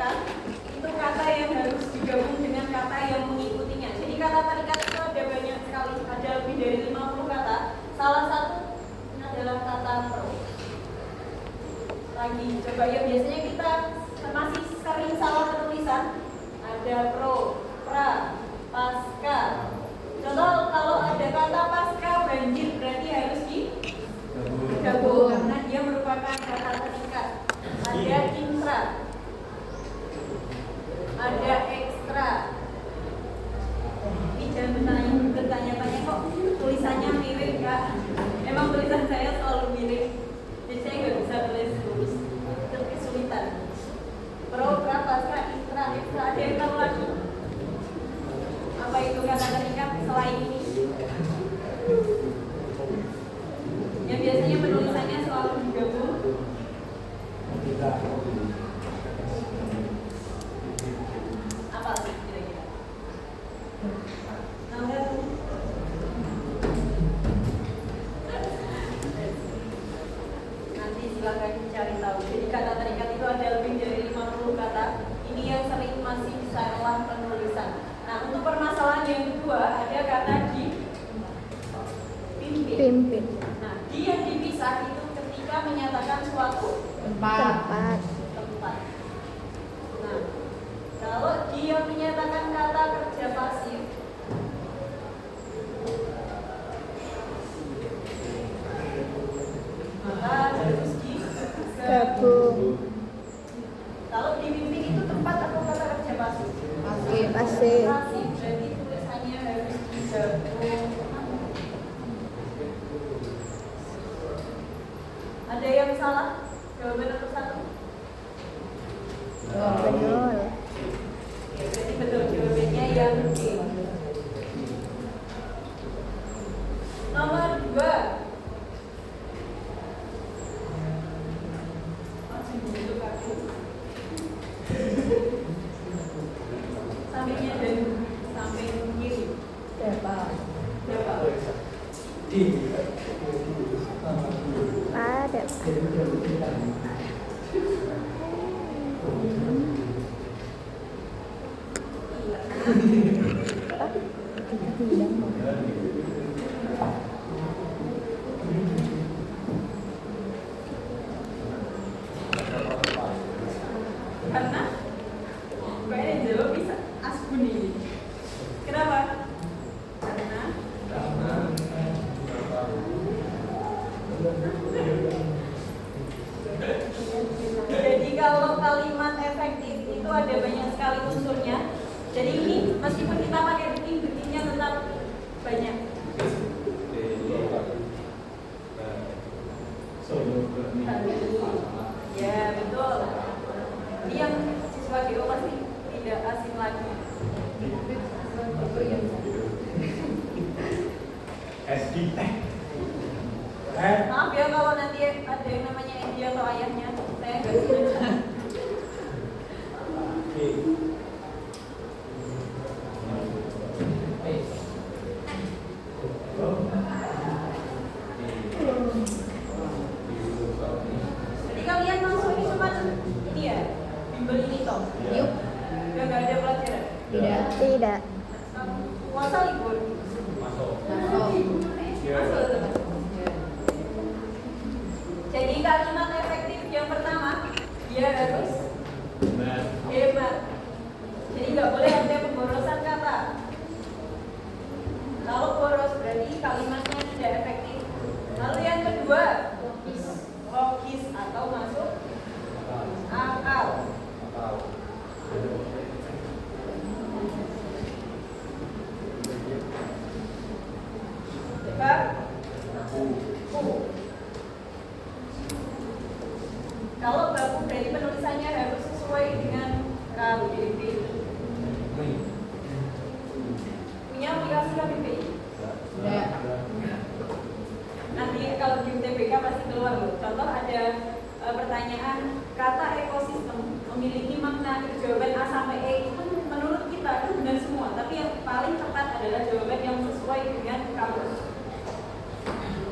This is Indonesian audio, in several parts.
terikat itu kata yang harus digabung dengan kata yang mengikutinya. Jadi kata terikat itu ada banyak sekali, ada lebih dari 50 kata. Salah satu adalah kata pro. Lagi coba ya, biasanya kita masih sering salah penulisan. Ada pro, pra, pasca. Contoh kalau ada kata pasca banjir berarti harus digabung karena dia merupakan kata terikat. Ada intra, ada ekstra. Ini jangan bertanya-tanya kok tulisannya mirip Kak. Emang tulisan saya selalu mirip, jadi saya nggak bisa tulis lurus, kesulitan. Pro, pra, pasca, intra, ekstra. Ada yang tahu lagi apa itu kata terikat selain ini? Yang biasanya penulisannya selalu digabung. Apa sih kira-kira? Nanti silakan cari tahu. Jadi kata terikat itu ada lebih dari 50 kata. Ini yang sering masih salah penulisan. Nah, untuk permasalahan yang kedua ada kata dipimpin. Nah, di yang dipisah itu ketika menyatakan suatu tempat. Nah, kalau dia menyatakan kata kerja pasif, maka harus digabung. Kalau dipimpin itu tempat atau kata kerja pasif? Pasif. Berarti tulisannya harus digabung. Ada yang salah? Jawaban nomor 1. Betul. Ya, berarti betul jawabannya yang D. Nomor 2. Masih butuh kaki. Sampingnya dan samping kiri. Berapa? Ada. Karena kayaknya jawab bisa asbuni. Kenapa? Karena jadi kalau kalimat efektif itu ada banyak sekali unsurnya. Jadi ini meskipun kita pakai beting-betingnya tetap banyak. Ya betul. Ini yang siswa GO pasti tidak asing lagi. Maaf ya kalau nanti ada yang namanya Edi atau ayahnya, saya nggak sengaja. Jadi kalian langsung ini cuma ini ya, bimbel ini toh. Yuk, nggak ada pelajaran. Tidak. Puasa libur. Masuk. Jadi kalimat efektif yang pertama dia harus hebat. Jadi nggak boleh ada pemborosan kata. Kalau boros berarti kalimatnya tidak efektif. Lalu yang kedua logis atau masuk akal. Baku. Kalau baku berarti penulisannya harus sesuai dengan KBBI. Punya aplikasi KBBI? Tidak. Nanti kalau di UTBK pasti keluar loh. Contoh ada pertanyaan kata ekosistem memiliki makna jawaban A sampai E itu menurut kita itu benar semua, tapi yang paling tepat adalah jawaban yang sesuai dengan kamus.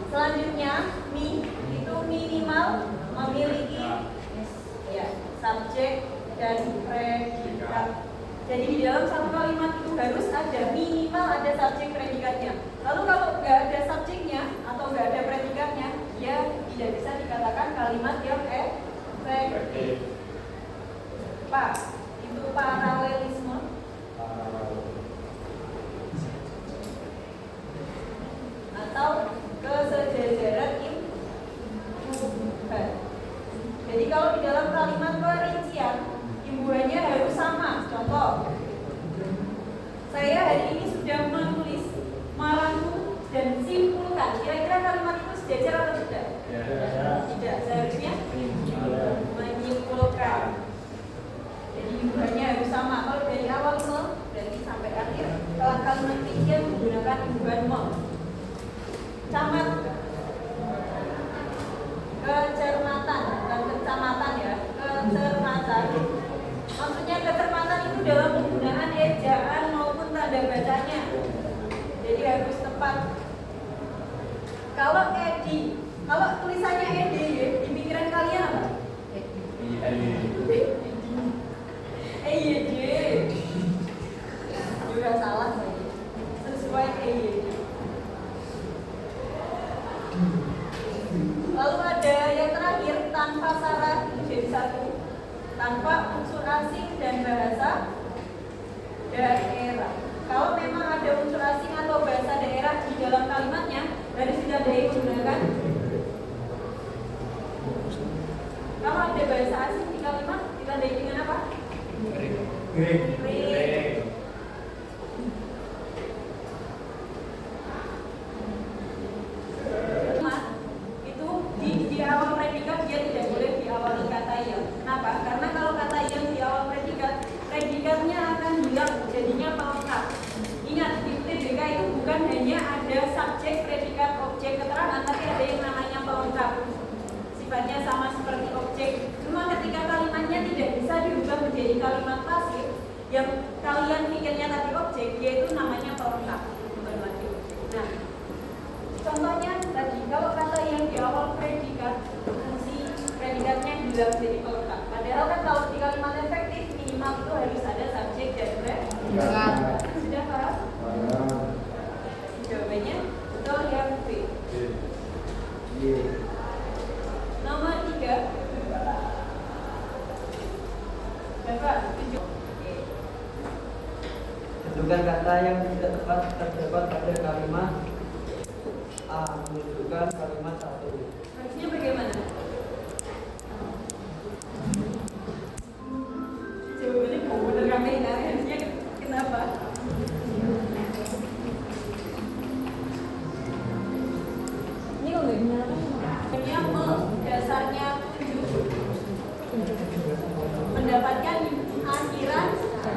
Selanjutnya, mi itu minimal memiliki ya subjek, dan predikat. Jadi di dalam satu kalimat itu harus ada minimal ada subjek predikatnya. Lalu kalau nggak ada subjeknya atau nggak ada predikatnya, dia tidak bisa dikatakan kalimat yang efektif. Pak, itu paralelisme. Atau kesejajaran imbuhan. Jadi kalau di dalam kalimat perincian imbuhannya harus sama. Contoh, saya hari ini sudah menulis, merangkum dan simpulkan. Kira-kira kalimat itu sejajar atau tidak? Tidak. Seharusnya menyimpulkan. Jadi imbuhannya harus sama. Kalau dari awal berarti sampai akhir. Kalau kalimat perincian menggunakan imbuhan camat, kecermatan, bukan kecamatan ya, kecermatan. Maksudnya kecermatan itu dalam penggunaan ejaan maupun tanda bacanya. Jadi harus tepat. Kalau tulisannya ED, di pikiran kalian apa? EYD. Juga salah lagi. Sesuai EYD. Lalu ada yang terakhir, tanpa syarat, jadi satu, tanpa unsur asing dan bahasa daerah. Kalau memang ada unsur asing atau bahasa daerah di dalam kalimatnya, harus ditandai menggunakan. Kalau ada bahasa asing di kalimat, ditandai dengan apa? Grek. Di awal predikat dia tidak boleh diawali kata yang. Kenapa? Karena kalau kata yang di awal predikatnya akan hilang, jadinya pelengkap. Ingat, di TBK itu bukan hanya ada subjek, predikat, objek, keterangan, tapi ada yang namanya pelengkap. Sifatnya sama seperti objek. Cuma ketika kalimatnya tidak bisa diubah menjadi kalimat pasif, yang kalian pikirnya tadi objek, yaitu namanya pelengkap. Nah, contohnya tadi, kalau kata yang di awal predikat, fungsi predikatnya hilang jadi pelengkap. Padahal kan kalau di kalimat efektif, minimal itu harus ada subjek dan predikat. Sudah paham? Jawabannya betul yang B. Nomor 3. Bapak, tunjuk. Tentukan kata yang tidak tepat terdapat pada kalimat A, menunjukkan kalimat 1. Harusnya bagaimana? Jawabannya mau bener kami, harusnya kenapa? Ini kok nggak nyala? Dasarnya mendapatkan akhiran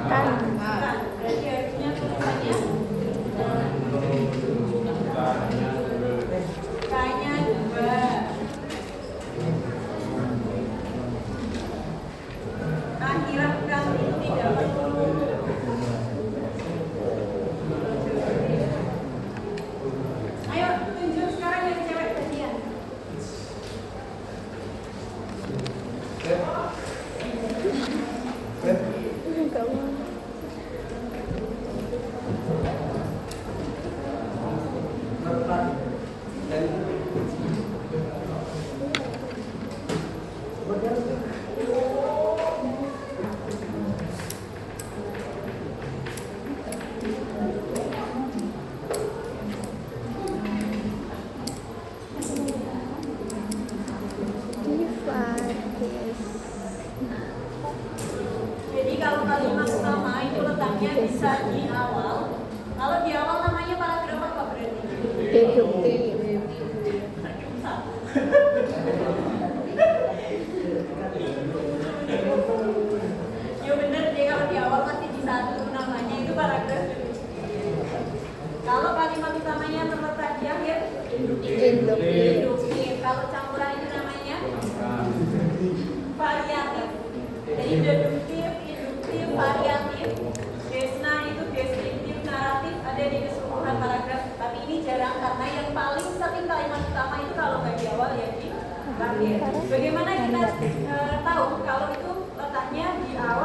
Kan. berarti harusnya tulisannya kayaknya 2. Akhiran kan itu tidak perlu. Ayo tunjuk sekarang yang cewek bagian. Enggak mau. Jadi kalau kalimat utama itu letaknya bisa di awal. Kalau di awal namanya paragraf apa berarti? Deduktif. Ya benar deh, kalau di awal masih di satu namanya itu paragraf. Kalau kalimat utamanya terletak di akhir, induktif. Kalau campuran itu namanya variatif. Jadi deduktif, induktif, variatif. Desna itu deskriptif, naratif ada di keseluruhan paragraf. Tapi ini jarang karena yang paling sering kalimat utama itu kalau nggak di awal ya di akhir. Bagaimana kita tahu kalau itu letaknya di awal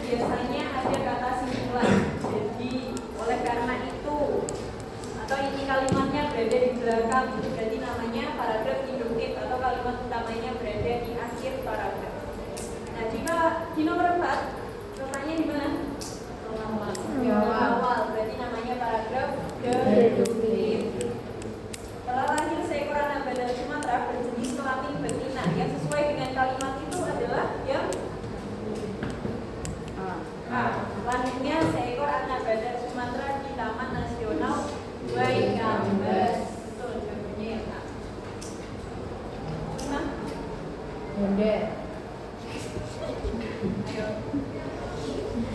biasanya ada kata simpulan. Jadi oleh karena itu atau inti kalimatnya berada di belakang, itu berarti namanya paragraf induktif atau kalimat utamanya berada di akhir paragraf. Nah, jika di nomor 4 letaknya di mana? Di awal, berarti namanya paragraf deduktif. Setelah lahir seekor anak badal Sumatera berjenis kelamin betina, yang sesuai dengan kalimat itu adalah yang lahirnya seekor anak badal Sumatera di Taman Nasional Waikambas. Betul, jawabannya yang A. Mana? Bunda. Ayo.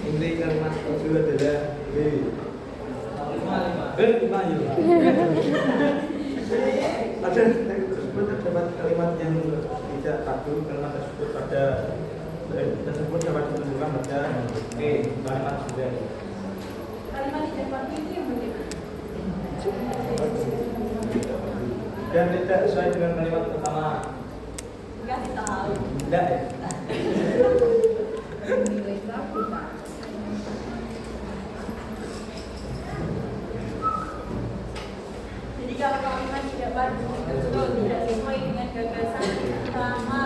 Inti kalimat kedua adalah B. 5 ya. Ada tersebut terdapat kalimat yang tidak padu, kalimat tersebut dapat ditentukan pada E, kalimat sudah. Kalimat tidak padu itu yang bagaimana? Dan tidak sesuai dengan kalimat pertama. Kasih tahu. Tidak ya? Jadi kalau kalimat tidak padu, betul tidak sesuai dengan gagasan utama.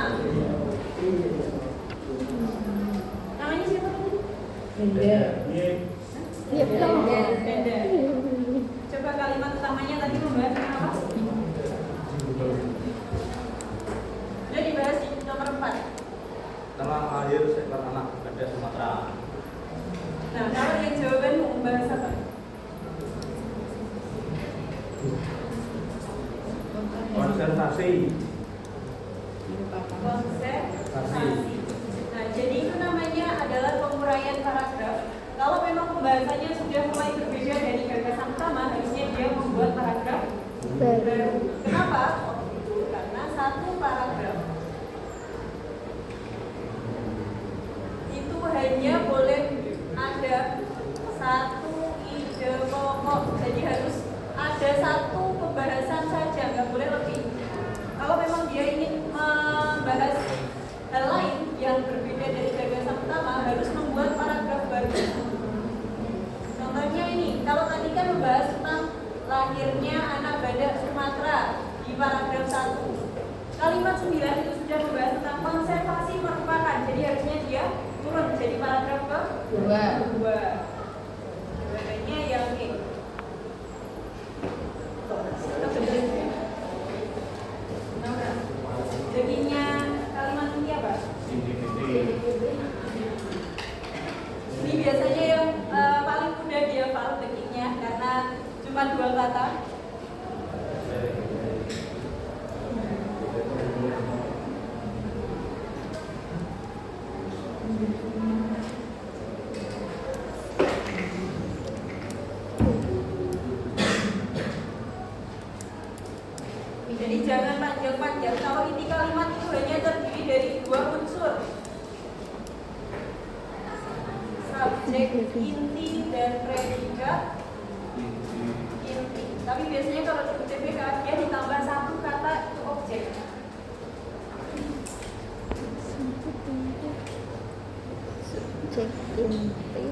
Namanya siapa tadi? Bunda. Iya, Benda. Coba kalimat utamanya tadi membahas tentang apa? Sudah dibahas di nomor 4. Telah lahir seekor anak badal Sumatera. Nah, kalau yang jawaban mau membahas apa? Konservasi. Konservasi. Nah, jadi itu namanya adalah penguraian paragraf. Kalau memang pembahasannya sudah mulai berbeda dari gagasan utama, harusnya dia membuat paragraf baru. Kenapa? Karena satu paragraf itu hanya boleh ada satu ide pokok. Jadi harus ada satu pembahasan saja, nggak boleh lebih. Kalau memang dia ingin membahas hal lain yang berbeda dari gagasan utama, harus membuat paragraf baru. Contohnya ini, kalau tadi kan membahas tentang lahirnya anak badak Sumatera di paragraf 1. Kalimat 9 itu sudah membahas tentang konservasi merupakan. Jadi harusnya dia turun jadi paragraf kedua. Jawabannya yang E. Jadinya kalimat ini apa? Ini biasanya yang paling mudah dihafal begininya karena cuma 2 kata. Jadi jangan panjang-panjang. Kalau inti kalimat itu hanya terdiri dari 2 unsur, subjek inti dan predikat inti. Tapi biasanya kalau di UTBK dia ditambah 1 kata itu objek. Subjek inti.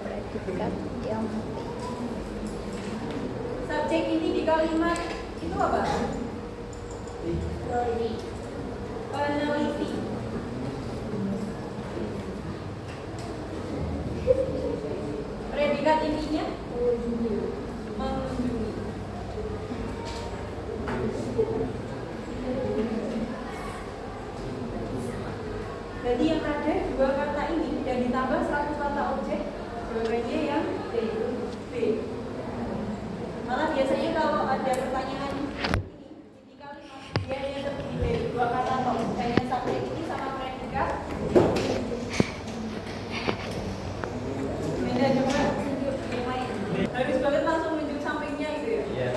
Predikat yang Subjek inti di kalimat itu apa? Peneliti. Predikat intinya mengunjungi. Jadi yang ada 2 kata ini dan ditambah 1 kata objek, jawabannya yang B. Malah biasanya kalau ada pertanyaan ini inti kalimat dia hanya terdiri dari 2 kata atau hanya subjek ini sama predikat. Beda coba tunjuk yang lain. Harus banget langsung tunjuk sampingnya itu ya. Iya.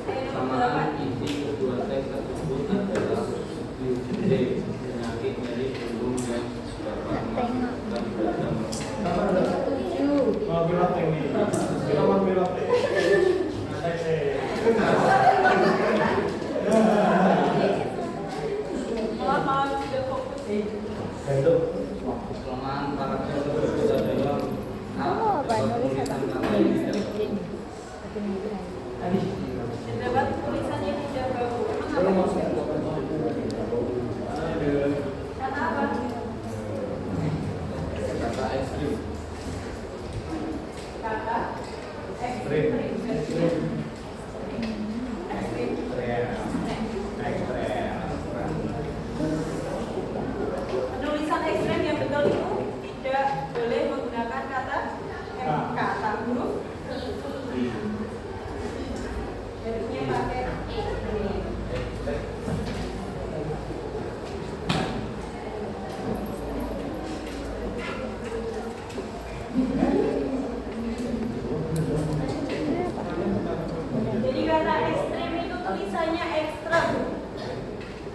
Saya nomor Samaan 8. inti kedua teks tersebut adalah subjek penyakit nyeri punggung dan dapat menyebabkan beragam. tujuh. Pilot ini. Pilot. Kelemahan karakter tersebut adalah Oh, apa nulis apa? Terdapat tulisan yang tidak bagus. Emang apa? Kata apa? kata ekstrim. Kata ekstrim. Penulisan ekstrem yang betul itu tidak boleh menggunakan kata huruf I. Harusnya pakai I. Jadi kata ekstrem itu tulisannya ekstrem.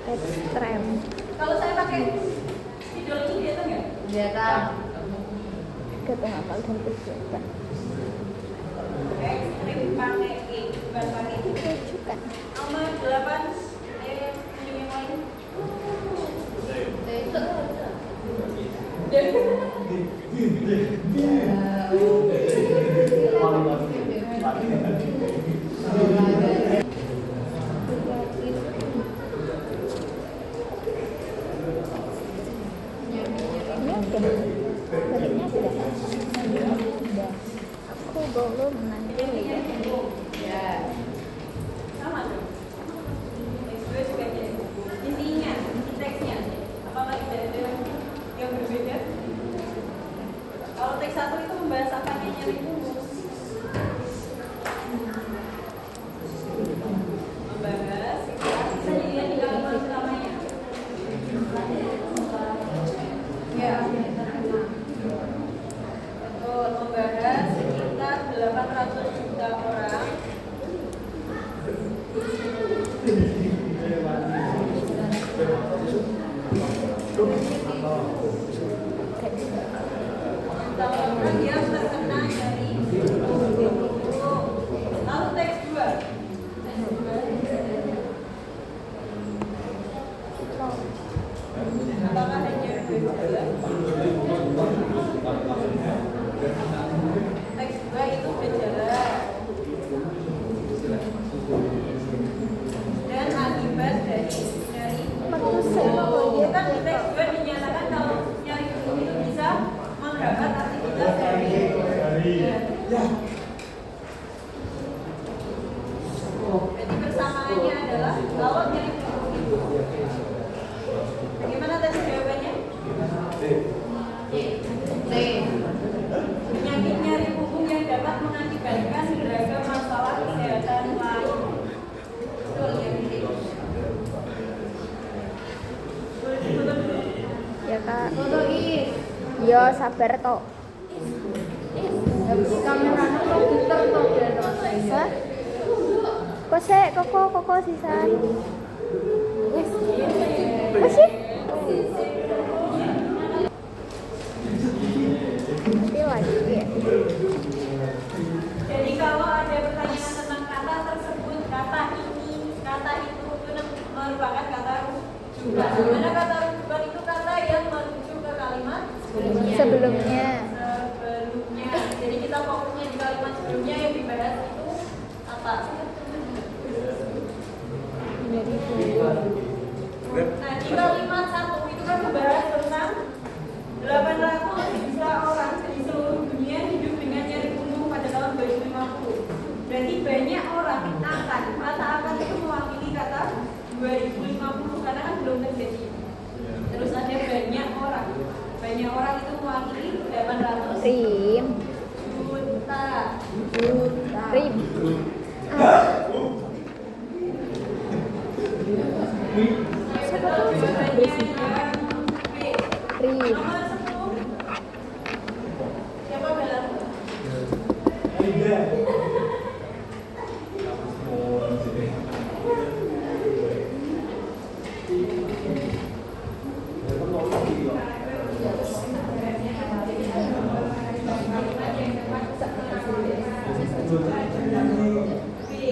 Ekstrem. Kalau saya pakai video ini dia tuh nggak? Kita hafal dan persiapan. Ekstrem pakai E, bukan pakai I. Rujukan. Nomor 8, yang lain. Ini oke. Baliknya sudah. Sudah. Aku belum nanti ya. Sama tuh. X2 juga jadi. Intinya, teksnya. Apakah tidak ada yang berbeda? Kalau teks 1 itu membahas apanya nyari rumus. Membahas, bisa dilihat di kalimat utamanya. Ya. Betul, membahas sekitar 800 juta orang. Orang yang terkena dari lalu teks 2. Apakah hanya gejala? Teks 2 itu gejala dan akibat dari kan di teks 2 dinyatakan kalau nyari hukum itu bisa menghambat aktivitas dari jadi persamaannya adalah kalau nyari hukum itu bagaimana tadi jawabannya? Penyakit nyari punggung yang dapat mengakibatkan beragam masalah kesehatan lain. Betul ya, Ya kak. Yo sabar tok. kameranya komputer tuh biar Hah? Koko sisan. Masih? Nanti lagi ya. Jadi kalau ada pertanyaan tentang kata tersebut, kata ini, kata itu merupakan kata rujukan. Mana kata rujukan itu kata yang merujuk ke kalimat Sebelumnya. Jadi kita fokusnya di kalimat sebelumnya yang dibahas itu apa? Nah di kalimat 1 itu kan membahas tentang 800 juta orang di seluruh dunia hidup dengan nyeri punggung pada tahun 2050. Berarti banyak orang akan, kata akan itu mewakili kata 2050 karena kan belum terjadi. Terus ada banyak orang itu mewakili 800 Rim. juta. Rim. Siapa tuh? Rim. Nomor 10. Siapa bilang?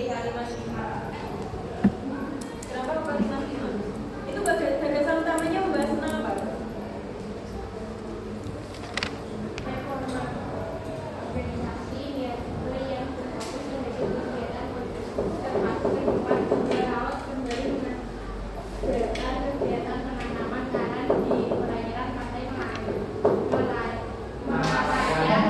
Kalimat 5. Kenapa kalimat 5? Itu gagasan utamanya membahas tentang apa? melaksanakan kegiatan penanaman tanah di perairan Pantai Melayu. Melayan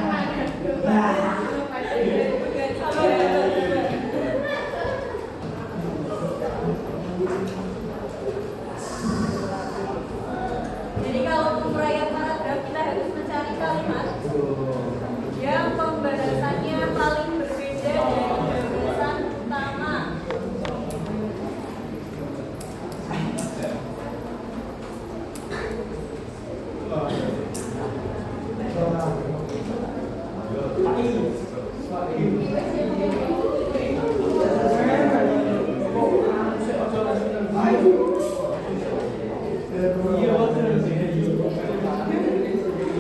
Jadi kalau penguraian paragraf kita harus mencari kalimat yang pembahasannya paling berbeda dari gagasan utama.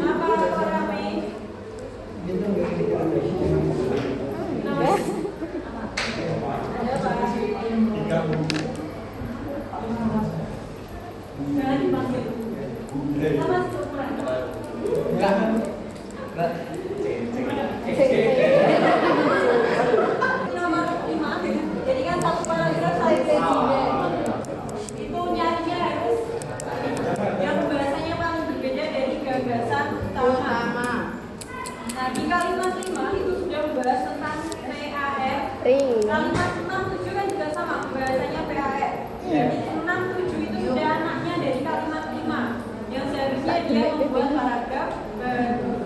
Apa ramai? Jangan dipanggil. Sama seumuran. Nomor 5. Jadi kan satu paragraf satu presiden. Itu nyarinya harus yang pembahasannya paling berbeda dari gagasan utama. Nah, di kalimat 5 itu sudah membahas tentang PAR. Kalimat 6, 7 kan juga sama pembahasannya PAR. Jadi 6, 7 itu sudah anaknya dari kalimat 5 yang seharusnya dia membuat paragraf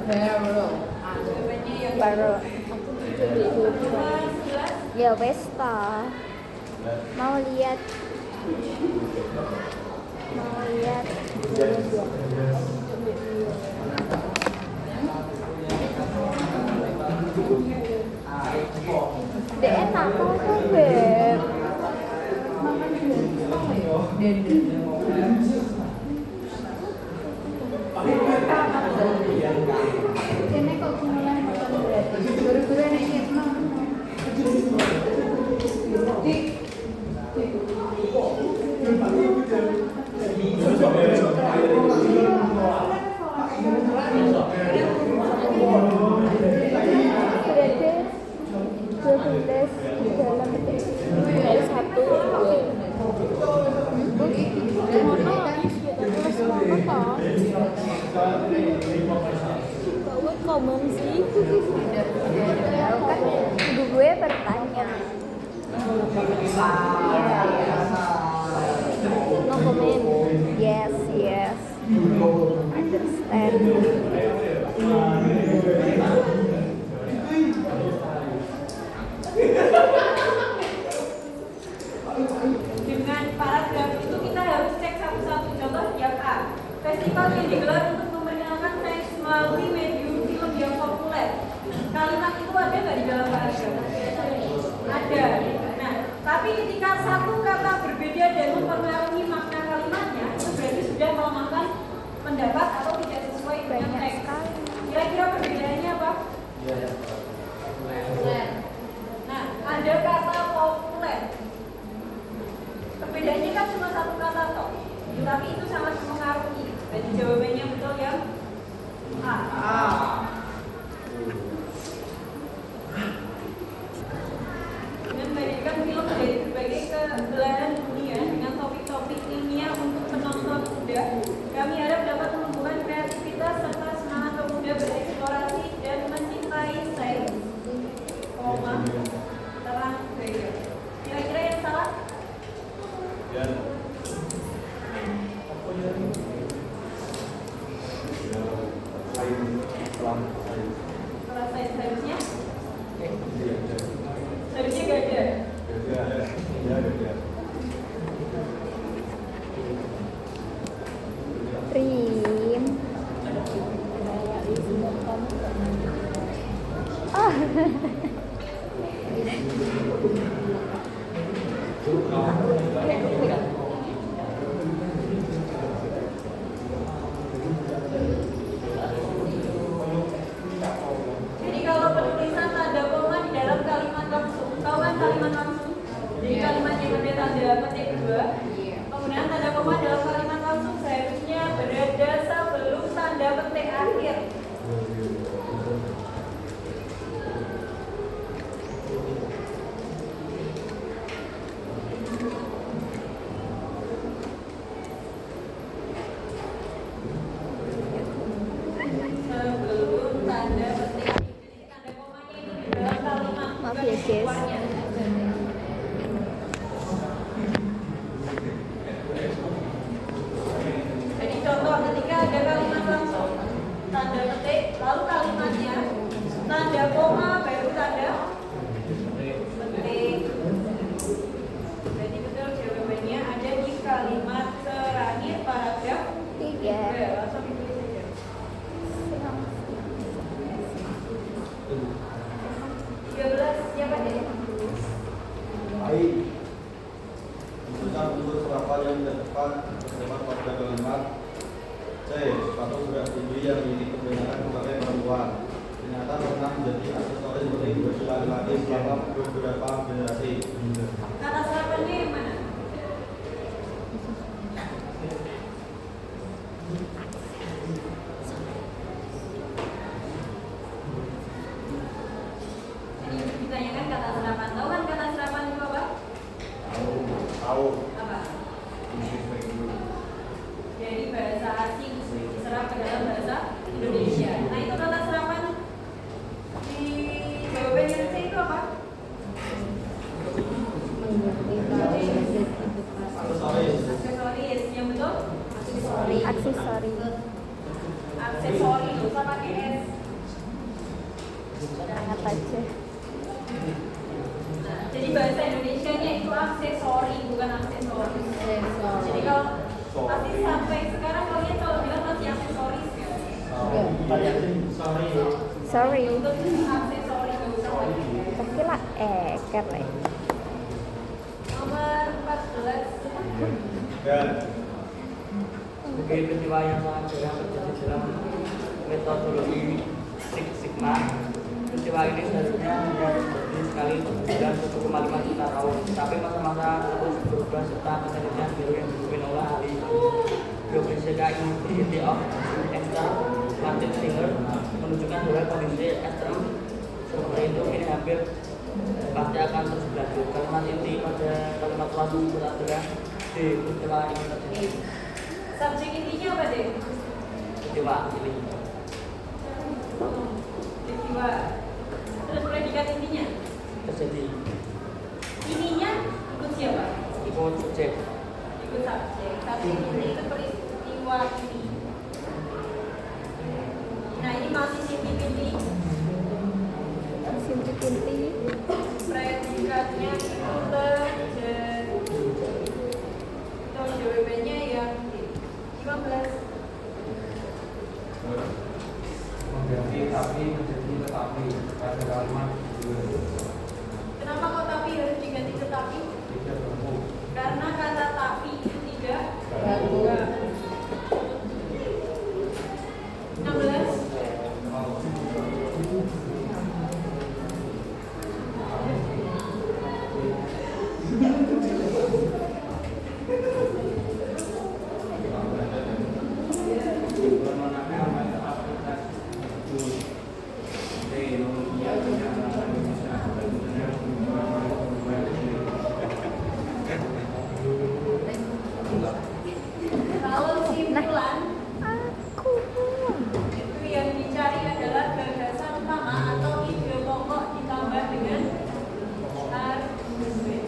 baru. Jawabannya yang Baru. jelas. Ya wes toh. Mau lihat Dek enak kok beb. Kene kok kumulan bukan berarti guru-guru nek nyetno. Berarti 12 di dalam dari 1 komen sih. Kan ibu gue bertanya. No comment. Yes. Understand. Dengan paragraf itu kita harus cek satu-satu. Contoh yang A, festival yang digelar untuk memperkenalkan seks melalui medium film yang populer. Kalimat itu ada nggak di dalam paragraf? Ada. Nah, tapi ketika satu kata berbeda dan mempengaruhi makna kalimatnya, itu berarti sudah melemahkan pendapat atau tidak sesuai dengan Banyak teks. sekali. Kira-kira perbedaannya apa? Nah, ada kata populer. Perbedaannya kan cuma satu kata toh, tapi itu sangat mempengaruhi. Jadi jawabannya betul yang A. Dengan memberikan film dari berbagai kebelahan dunia dengan topik-topik ilmiah untuk penonton muda, kami harap dapat menumbuhkan kreativitas serta semangat pemuda bereksplorasi dan mencintai sains. Terang gaya. Kira-kira yang salah? Setelah sains harusnya? Harusnya gak ada. Rim. Oh. Jadi kalau penulisan tanda koma di dalam kalimat langsung, tahu kan kalimat langsung? Jadi kalimat yang ada tanda petik kedua. Penggunaan tanda koma dalam kalimat langsung seharusnya berada sebelum tanda petik akhir. ada kalimat langsung, tanda petik, lalu kalimatnya, tanda koma, baru tanda petik. Berarti betul jawabannya ada di kalimat terakhir paragraf 3. Langsung ditulis saja. 13 siapa deh? Baik. Tentukan unsur serapal yang tidak tepat terdapat pada kalimat C. Sepatu berat tinggi yang dimiliki kebanyakan pemakai perempuan ternyata pernah menjadi aksesoris penting bagi laki-laki selama beberapa generasi. Kata serapannya yang mana? Ini ditanyakan kata serapan. Tahu kan kata serapan itu apa? Tahu. Apa? Jadi bahasa asing diserap ke dalam bahasa Indonesia. Nah itu kata serapan di jawaban yang C itu apa? Aksesoris. Aksesoris. Yang betul? Aksesori. Aksesori itu sama pakai S. Angkat aja. Nah, jadi bahasa Indonesianya itu aksesori bukan aksesoris. Jadi kalau pasti sampai sekarang kalian kalau bilang masih aksesoris ya. Sorry. Untuk aksesori nggak usah lagi. Tapi lah keren. Nomor 14. Dan Mungkin peristiwa yang sangat jarang terjadi dalam metodologi Six Sigma. Peristiwa ini seharusnya hanya terjadi sekali dalam 1,5 juta tahun. Tapi masa-masa terus berubah serta penelitian baru yang dipimpin oleh ahli geofisika University of Exeter, Martin Singer, menunjukkan bahwa kondisi ekstrem seperti itu ini hampir pasti akan terus berlanjut. Kalimat inti pada kalimat lalu adalah di peristiwa ini terjadi. Subjek intinya apa deh? Peristiwa ini Peristiwa. Terus predikat intinya? terjadi. Ininya ikut siapa? Ikut subjek. Ikut subjek. Subjek inti itu peristiwa ini. Nah ini masih inti-inti. Inti. Predikatnya itu terjadi. Itu jawabannya yang 15. Mengganti tapi menjadi tetapi pada kalimat Kenapa kok tapi harus diganti tetapi? tidak bertemu. Karena kata tapi itu tidak Baku. 16. Kalau simpulan Aku. itu yang dicari adalah gagasan utama atau ide pokok ditambah dengan argumen.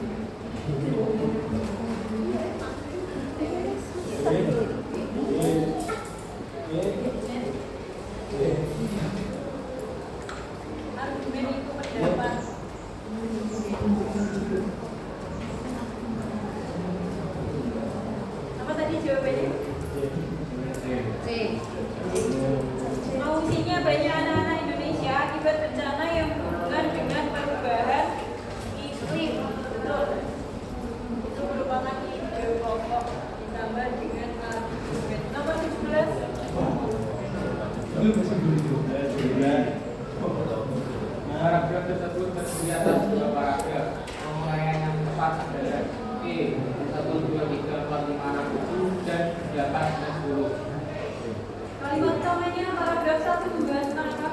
Argumen itu pendapat. Apa tadi jawabannya? C. Mengungsinya banyak anak-anak Indonesia akibat bencana yang berhubungan dengan perubahan iklim. Betul. Itu merupakan ide pokok ditambah dengan argumen. Nomor 17. Paragraf tersebut terdiri atas dua paragraf. Penguraian yang tepat adalah E 1, 2, 3, 4, 5, 6, 7 dan 8 dan 10. Kalimat utamanya paragraf 1 membahas tentang apa?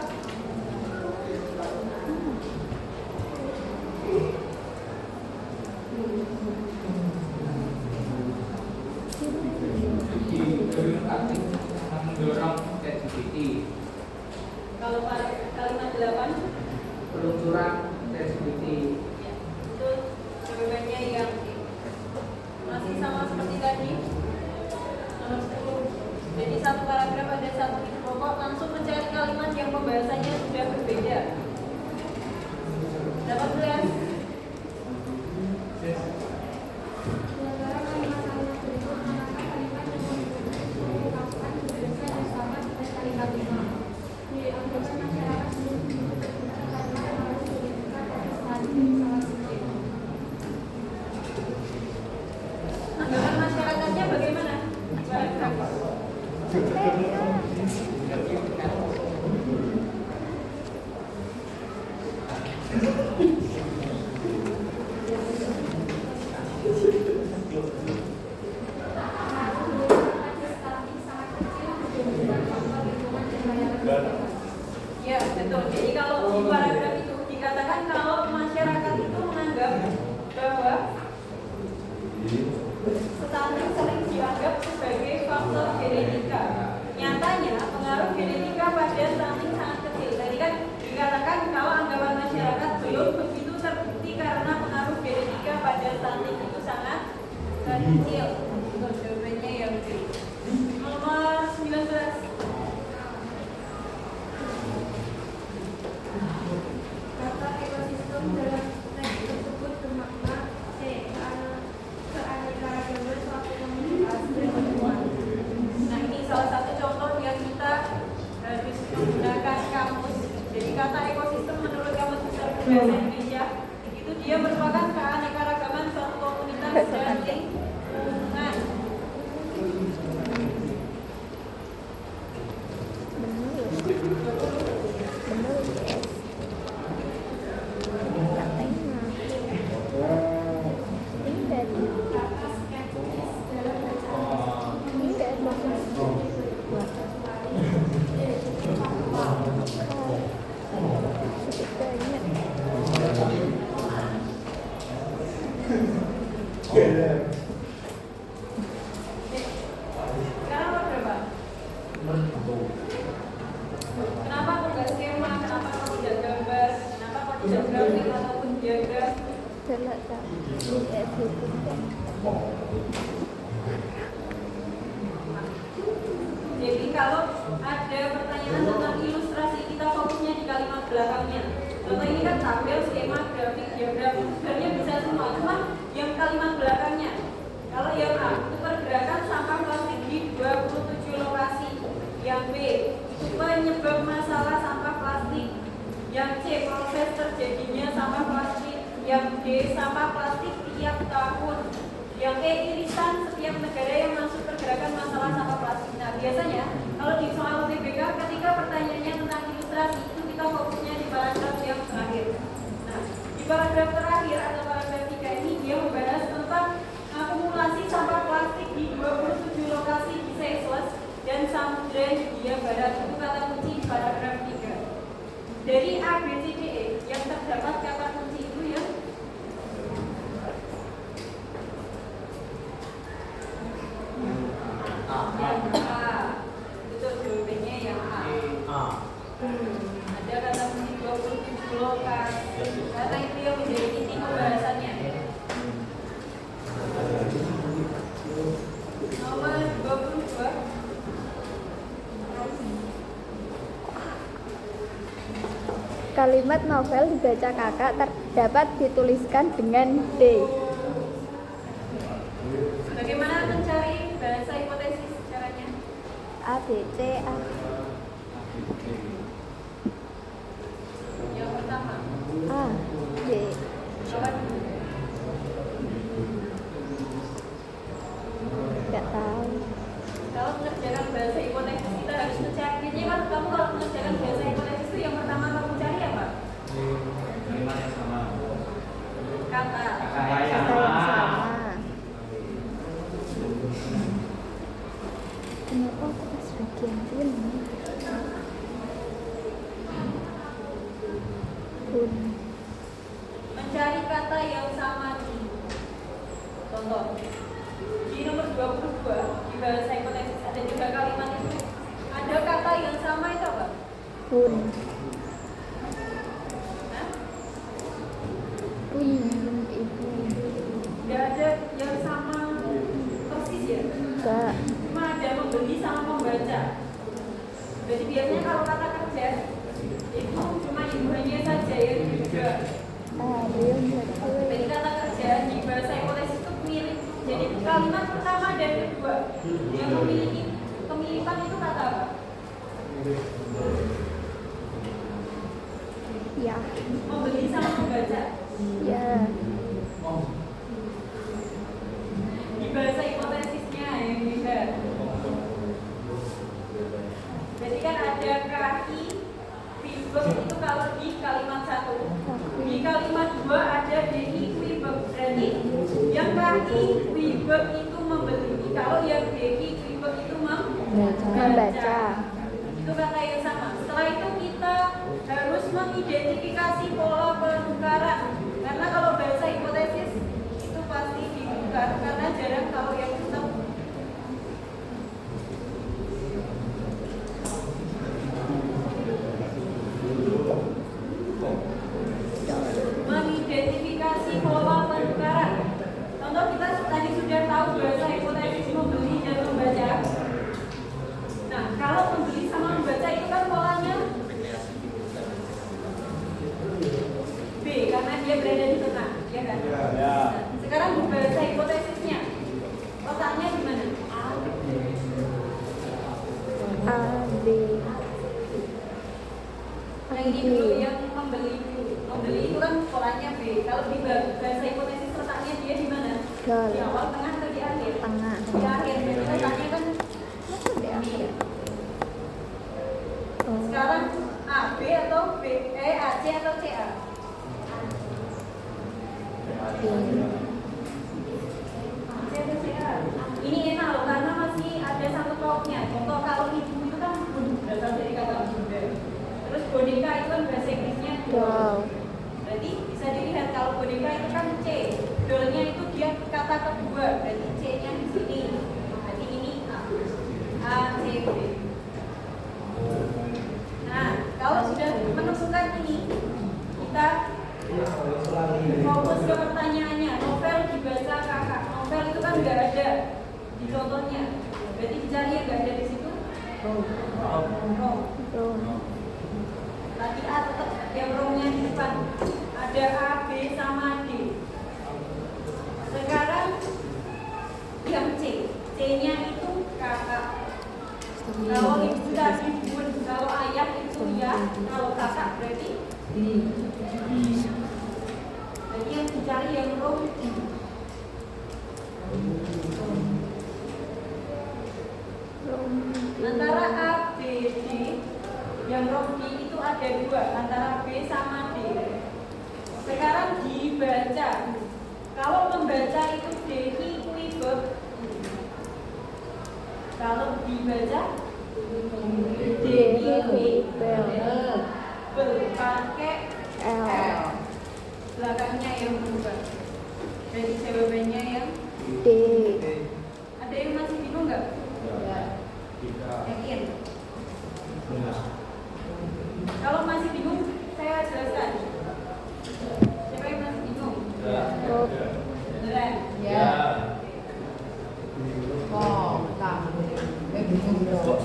Di jalur aktif mendorong ChatGPT. Kalau kalimat 8 Peluncuran ChatGPT. ya, itu jawabannya yang D. Masih sama seperti tadi. Nomor 10. Jadi satu paragraf satu ide pokok, langsung mencari kalimat yang pembahasannya sudah berbeda. Dapat tulis? Anggapan masyarakatnya bagaimana? Ya, betul. Jadi kalau di paragraf itu dikatakan kalau masyarakat itu menganggap bahwa stunting sering dianggap sebagai faktor genetika. Nyatanya pengaruh genetika pada stunting sangat kecil. Tadi kan dikatakan kalau anggapan masyarakat belum begitu terbukti karena pengaruh genetika pada stunting itu sangat kecil. Untuk jawabannya yang B. Nomor 19. Kata ekosistem dalam teks tersebut bermakna C. Keanekaragaman suatu komunitas dan lingkungan. Nah, ini salah satu contoh yang kita harus menggunakan kamus. Jadi kata ekosistem menurut Kamus Besar Bahasa Indonesia itu dia merupakan keanekaragaman suatu komunitas dan lingkungan. Sekarang nomor berapa? Kenapa kok nggak skema? Kenapa kok tidak gambar? Kenapa kok tidak grafik ataupun diagram? Jadi kalau ada pertanyaan tentang ilustrasi, kita fokusnya di kalimat belakangnya. Contoh ini kan tabel, skema, grafik, diagram, sebenarnya bisa semua, cuma yang kalimat belakangnya. Kalau yang A, itu pergerakan sampah plastik di 27 lokasi. Yang B, itu penyebab masalah sampah plastik. Yang C, proses terjadinya sampah plastik. Yang D, sampah plastik tiap tahun. Yang E, irisan setiap negara yang masuk pergerakan masalah sampah plastik. Nah, biasanya kalau di soal UTBK ketika pertanyaannya tentang ilustrasi itu kita fokusnya di paragraf yang terakhir. Nah, di paragraf terakhir atau paragraf 3 ini dia membahas tentang akumulasi sampah plastik di 27 lokasi di Seychelles dan Samudra Hindia Barat. Itu kata kunci di paragraf 3. Dari A, B, C, D, E yang terdapat kata kunci itu ya. Yang A. Betul, jawabannya yang A. Ada kata kunci 27 lokasi. Kata itu yang menjadi inti pembahasannya. Nomor 22. Kalimat novel dibaca kakak terdapat dituliskan dengan D. Bagaimana mencari bahasa hipotesis caranya? A, B, C, A. Yang pertama, A, B. apa? Gak tahu. Kalau mengerjakan bahasa hipotesis kita harus mencari. Jadi kan kamu kalau mengerjakan bahasa hipotesis itu yang pertama kamu cari apa? Kalimat yang sama. Kata. Kata yang Kata yang sama. sama. Kenapa aku pas bagian ini? Pun. Mencari kata yang sama di contoh. Di nomor 22 di bahasa hipotesis ada 3 kalimat itu. Ada kata yang sama itu apa? Pun. Hah? Pun ibu. Tidak ada yang sama persis ya? Enggak. Cuma ada membeli sama membaca. Jadi biasanya kalau kata kerja itu cuma ibunya saja yang juga. Belum Jadi kata kerja di bahasa hipotesis itu mirip. Jadi kalimat pertama dan kedua yang memiliki kemiripan itu kata apa? Ya. Membeli sama membaca. Ya. Di bahasa hipotesisnya yang beda. Jadi kan ada kaki verb itu kalau di kalimat satu. Di kalimat dua ada DI verb. Berarti yang kaki verb itu membeli. Kalau yang DI verb itu Membaca. Itu kata yang sama. Setelah itu kita harus mengidentifikasi pola penukaran. Karena kalau bahasa hipotesis itu pasti ditukar karena jarang kalau yang tetap. Mengidentifikasi pola penukaran. Contoh kita tadi sudah tahu bahasa hipotesis membeli dan membaca. Nah, kalau membeli sama membaca itu kan polanya B karena dia berada di tengah, ya kan? Ya. Nah, sekarang bahasa hipotesisnya, otaknya gimana? A, B. Yang ini dulu, yang membeli dulu. Membeli itu kan polanya B. Kalau di bahasa hipotesis letaknya dia di mana? Gol. Di awal, tengah, atau di akhir? Tengah. Di akhir. Jadi letaknya kan Masa di akhir? Oh. sekarang A, B atau B, A, C atau C, A? B. Ini enak loh karena masih ada satu pautnya. Contoh kalau ibu itu kan berasal dari kata bunda. Terus boneka itu kan bahasa Inggrisnya doll. Doll. Berarti bisa dilihat kalau boneka itu kan C. Dollnya itu dia kata kedua. Berarti C-nya di sini. Berarti ini A. A, C, B. Nah, kalau sudah menemukan ini, kita fokus ke pertanyaannya. Novel dibaca kakak. Novel itu kan nggak ada di contohnya. Berarti dicari yang nggak ada di situ. Rom. Rom. Tadi A tetap yang romnya di depan. Ada A, B sama D. Sekarang yang C. C-nya itu kakak. Kalau ibu tadi bun, kalau ayah itu ya, kalau kakak berarti jadi yang dicari yang rom. Rom. Antara A, B, D, yang rom D itu ada dua, antara B sama D. Sekarang dibaca. Kalau membaca itu DI verb. Kalau dibaca DI verb. Pakai L. belakangnya yang berubah. Jadi jawabannya yang D. ada yang masih bingung nggak? Yakin? Kalau masih bingung, saya jelaskan. Siapa yang masih bingung? Rob. Beneran? Ya. Oh, tak. Bingung dong.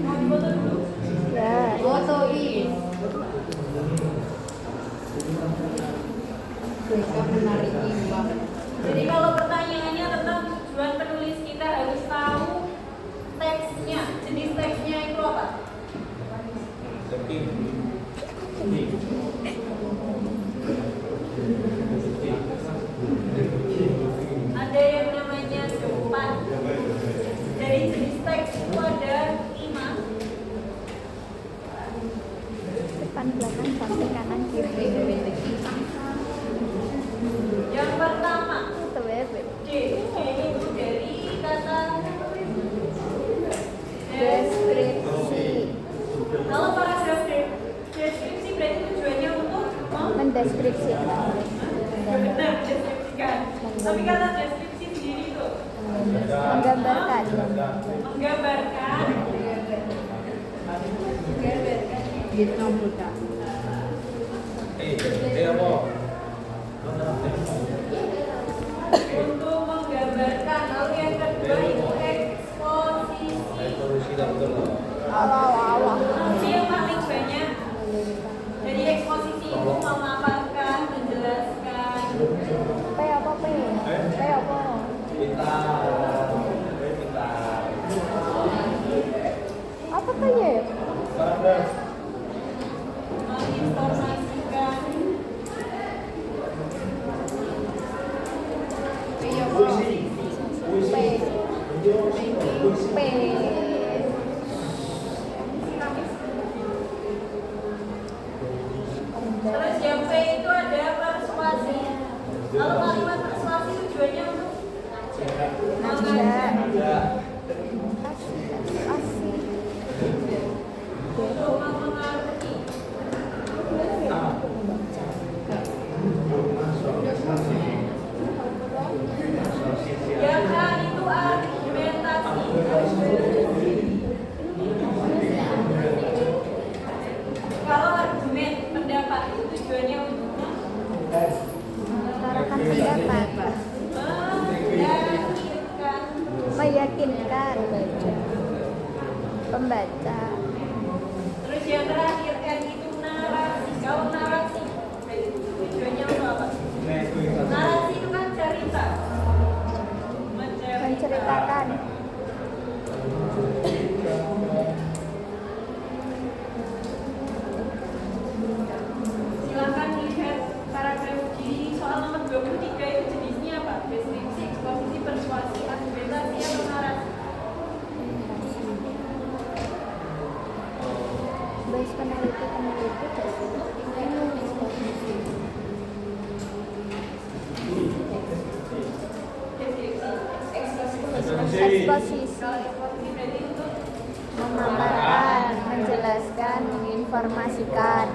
Mau difoto dulu? Ya. Fotoin. Mereka menarik imbang. Jadi kalau pertanyaannya tentang tujuan penulis, kita harus tahu teksnya. Jenis teksnya itu apa? Ada yang namanya depan. Dari jenis teks itu ada 5. Depan, belakang, samping, kanan, kiri. Yang pertama TWB. D. D itu dari kata Deskripsi. Kalau paragraf deskripsi berarti tujuannya untuk Mendeskripsikan. benar deskripsikan. Tapi kata deskripsi sendiri itu Menggambarkan. menggambarkan. Gitu buta. Untuk menggambarkan. Lalu yang kedua itu eksposisi. Allah. Yang paling banyak. Jadi eksposisi itu memaparkan, menjelaskan. P apa P? P apa? Pintar. Apa P ya? Paragraf. Menginformasikan. Puisi. P. P. Terus yang P itu ada persuasi. Kalau kalimat persuasi tujuannya untuk mengajak, Ada. Asik. untuk mempengaruhi. Yang K itu argumentasi. Kalau argumen pendapat itu tujuannya untuk Mengutarakan pendapat. meyakinkan. Meyakinkan pembaca. Terus yang terakhir N itu narasi. Kalau narasi tujuannya untuk apa? Narasi itu kan cerita. Menceritakan. Silakan lihat paragraf di soal nomor 23 itu jenisnya apa? Deskripsi, eksposisi, persuasi, argumentasi, atau narasi? Base peneliti Deskripsi. eksposisi. Kalau eksposisi berarti untuk Memaparkan, menjelaskan, menginformasikan.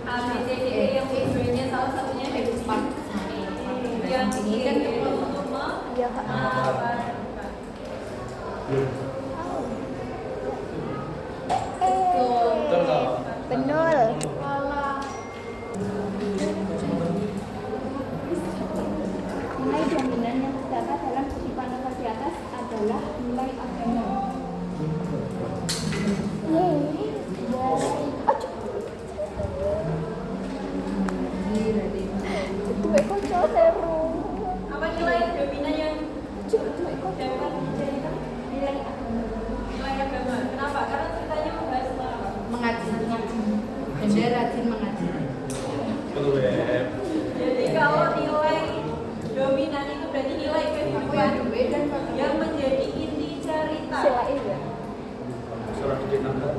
A, B, C, D, E yang tujuannya salah satunya dari empat. Yang ini kan untuk Ya, memaparkan. Benul. Nilai jaminan yang terdapat dalam kutipan nomor di atas adalah nilai agama. Duwe kanca seru. Apa nilai dominan yang Duwe kanca. dapat dijadikan Nilai agama. nilai agama? Kenapa? Karena ceritanya membahas tentang apa? Mengaji. Benda rajin mengaji. Betul ya. Jadi kalau nilai dominan itu berarti nilai kehidupan yang menjadi inti cerita. Sila iya. Surat di nambah.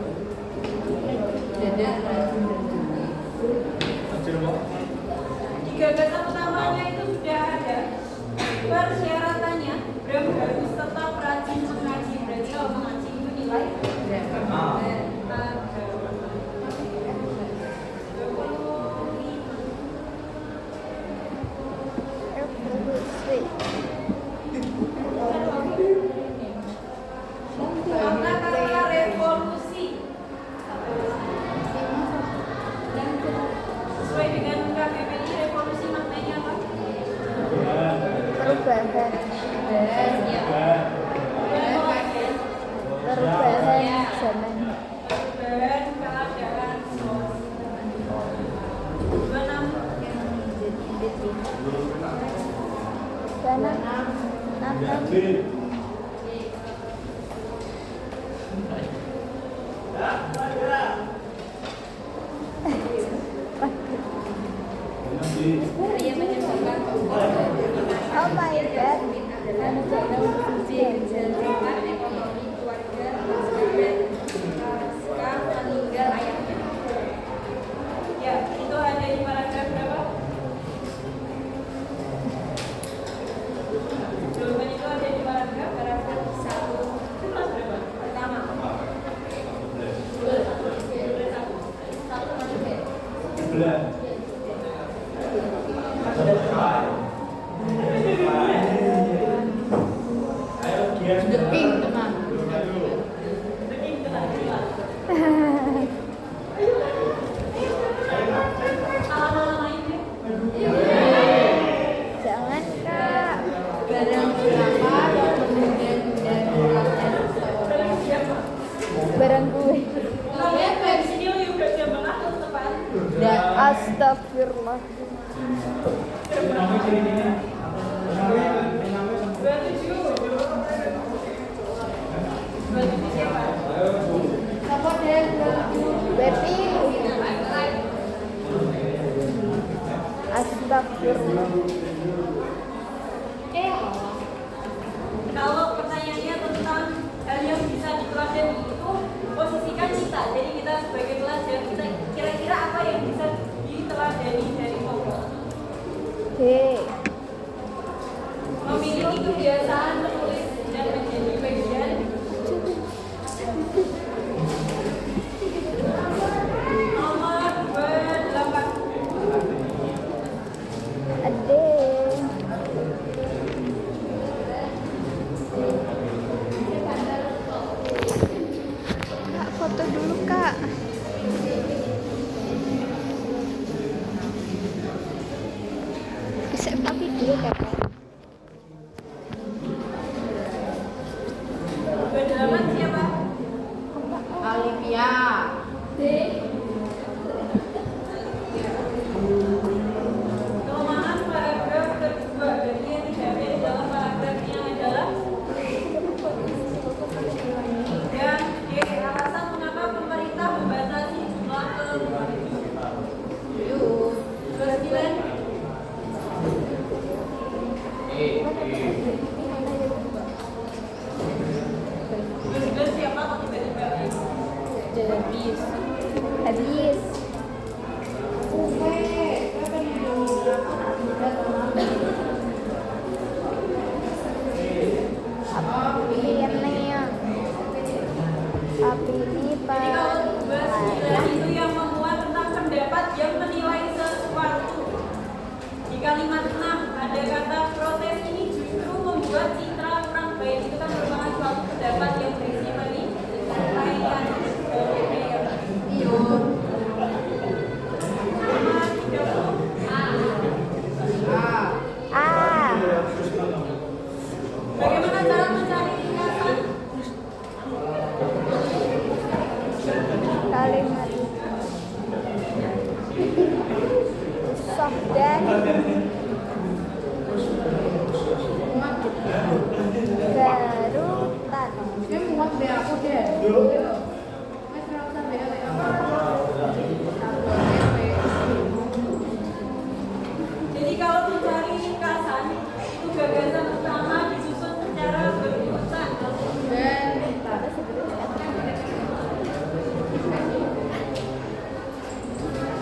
Benda rajin berjudi. Hasil mau. Di gagasan utamanya itu sudah ada persyaratannya. Bram harus tetap rajin mengaji. Berarti kalau mengaji itu nilai Ah. Revolusi. Kata-kata revolusi sesuai dengan KBBI, revolusi maknanya apa? Perubahan. Perubahan zaman. Perubahan keadaan. 26. Dana. Nanti. Oh my god. Ya, itu ada di paragraf berapa? Jawaban itu ada di paragraf 1. Kelas berapa? Pertama. Deking teman. Jangan kak. Barang berapa kemudian dari orang yang seorang barang gue. Kalian dari sini udah jam berapa teman? Astagfirullah. Baby. Astagfirullah. Kalau pertanyaannya tentang hal yang bisa diteladani itu posisikan kita. Jadi kita sebagai pelajar kita kira-kira apa yang bisa diteladani dari Allah. D. Memiliki kebiasaan menulis dan menjadi bagian nomor 28. Ade. Kak, foto dulu kak. Bisa tapi dulu kak. 28 siapa? Olivia. Kelemahan paragraf kedua dari yang dijamin dalam paragrafnya adalah dan D. Alasan mengapa pemerintah membatasi jumlah keluarga. 29. Siapa kok tiba-tiba? Habis. Api ini Jadi kalau tugas 9 itu yang memuat tentang pendapat yang menilai sesuatu. Di kalimat 6 ada kata protes ini justru membuat citra kurang baik. Itu kan merupakan suatu pendapat yang berisi penilaian. Iyo. Sama 30. A. Bagaimana cara mencari ringkasan? Kalimat Sohdan Garutan. Ini muat deh aku deh. Mas kenapa sampai Jadi kalau mencari ringkasan itu gagasan utama disusun secara berurutan.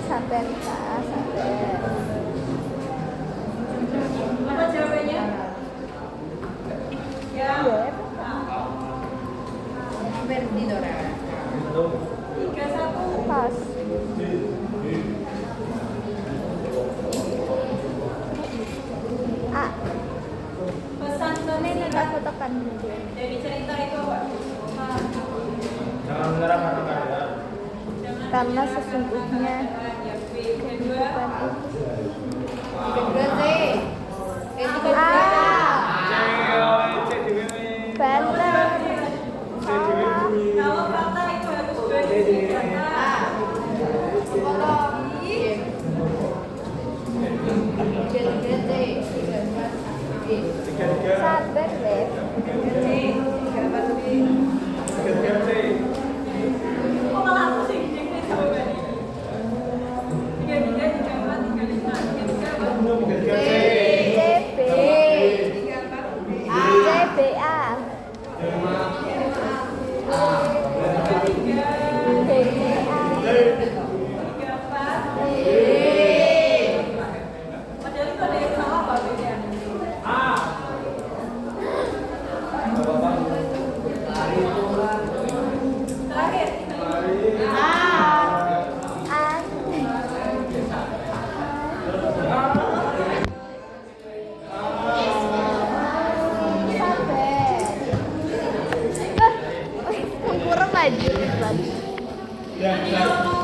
Sabar kak, sabar. Apa jawabannya? Ya. Verdi Dora. 31. Pas. A. Pesan Ini tersirat tak fotokan. dari cerita itu apa? Jangan menyerah karena keadaan. Karena sesungguhnya Yang B. Kedua. Kedua C. A. Banter. Kalau fakta itu harus berisi kata. Sabar deh. C. 34B. Kok malah aku sih yang jawabannya? 33, 34, 35, 33, CB. 34B. CBA. Padahal itu ada yang salah apa beda? Terakhir. Kurang maju. Nanti kalau